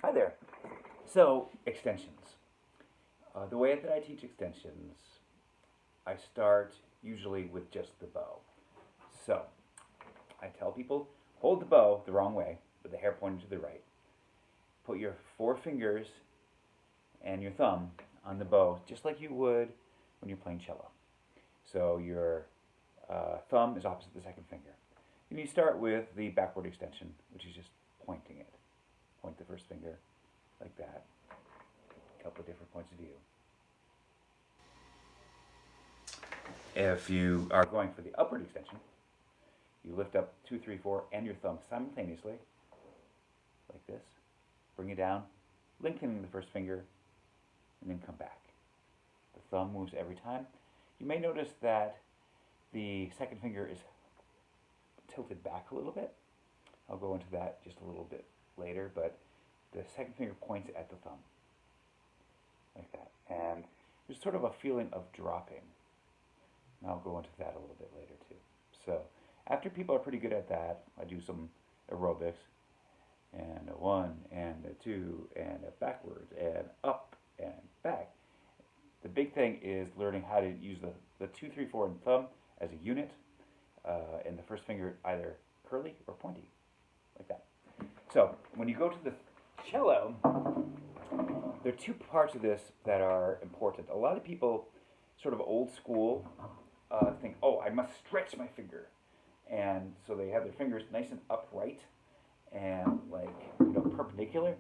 Hi there. So, extensions. The way that I teach extensions, I start usually with just the bow. So, I tell people, hold the bow the wrong way, with the hair pointing to the right. Put your four fingers and your thumb on the bow, just like you would when you're playing cello. So, your thumb is opposite the second finger. And you start with the backward extension, which is just pointing it. Point the first finger like that. A couple of different points of view. If you are going for the upward extension, you lift up 2, 3, 4, and your thumb simultaneously, like this. Bring it down, lengthening the first finger, and then come back. The thumb moves every time. You may notice that the second finger is tilted back a little bit. I'll go into that just a little bit later, but the second finger points at the thumb, like that. And there's sort of a feeling of dropping. And I'll go into that a little bit later too. So after people are pretty good at that, I do some aerobics, and a 1, and a 2, and a backwards, and up, and back. The big thing is learning how to use the 2, 3, 4, and thumb as a unit, and the first finger either curly or pointy, like that. So when you go to the cello, there are two parts of this that are important. A lot of people, sort of old school, think, oh, I must stretch my finger. And so they have their fingers nice and upright and perpendicular,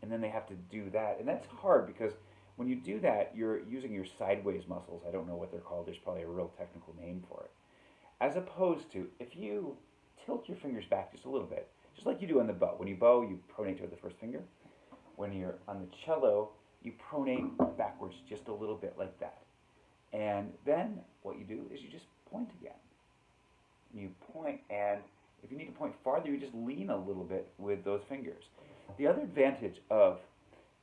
and then they have to do that. And that's hard because when you do that, you're using your sideways muscles. I don't know what they're called. There's probably a real technical name for it. As opposed to, if you tilt your fingers back just a little bit, just like you do on the bow. When you bow, you pronate toward the first finger. When you're on the cello, you pronate backwards just a little bit like that. And then what you do is you just point again. You point, and if you need to point farther, you just lean a little bit with those fingers. The other advantage of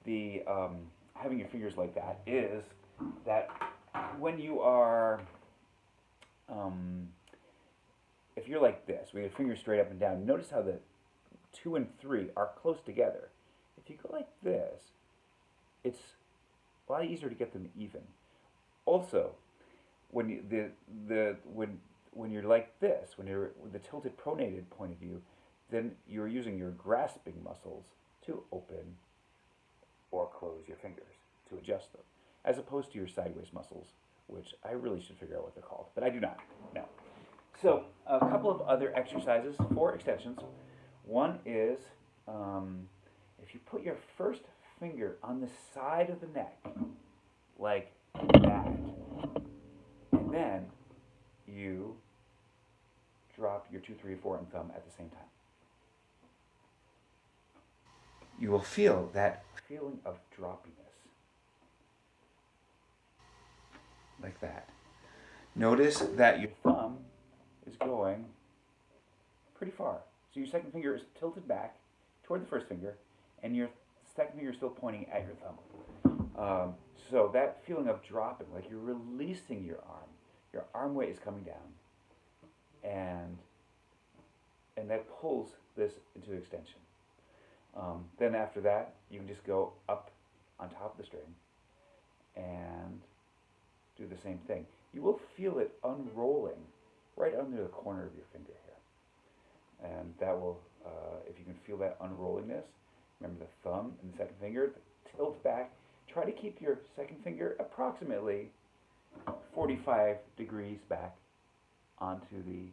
the having your fingers like that is that when you are, if you're like this, with your fingers straight up and down, notice how the 2 and 3 are close together. If you go like this, it's a lot easier to get them even. Also, when you're like this, when you're with the tilted pronated point of view, then you're using your grasping muscles to open or close your fingers, to adjust them, as opposed to your sideways muscles, which I really should figure out what they're called, but I do not. No. So a couple of other exercises for extensions. One is if you put your first finger on the side of the neck, like that, and then you drop your 2, 3, 4, and thumb at the same time. You will feel that feeling of droppiness, like that. Notice that your thumb is going pretty far. So your second finger is tilted back toward the first finger, and your second finger is still pointing at your thumb. So that feeling of dropping, like you're releasing your arm weight is coming down, and that pulls this into extension. Then after that, you can just go up on top of the string and do the same thing. You will feel it unrolling right under the corner of your finger here. And that will, if you can feel that unrollingness, remember the thumb and the second finger, tilt back. Try to keep your second finger approximately 45 degrees back onto the,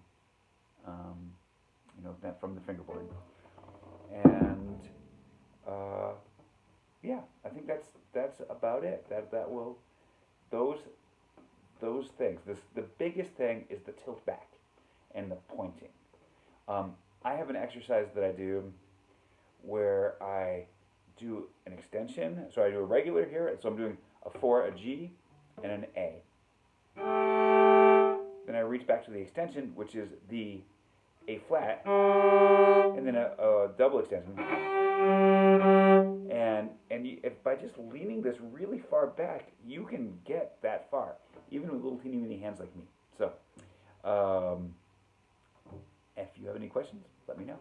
from the fingerboard. And yeah, I think that's about it. That will, those things. The biggest thing is the tilt back and the pointing. I have an exercise that I do where I do an extension. So I do a regular here. So I'm doing a 4, a G, and an A. Then I reach back to the extension, which is the A flat, and then a double extension. And if by just leaning this really far back, you can get that far, even with little teeny weeny hands like me. So, if you have any questions, let me know.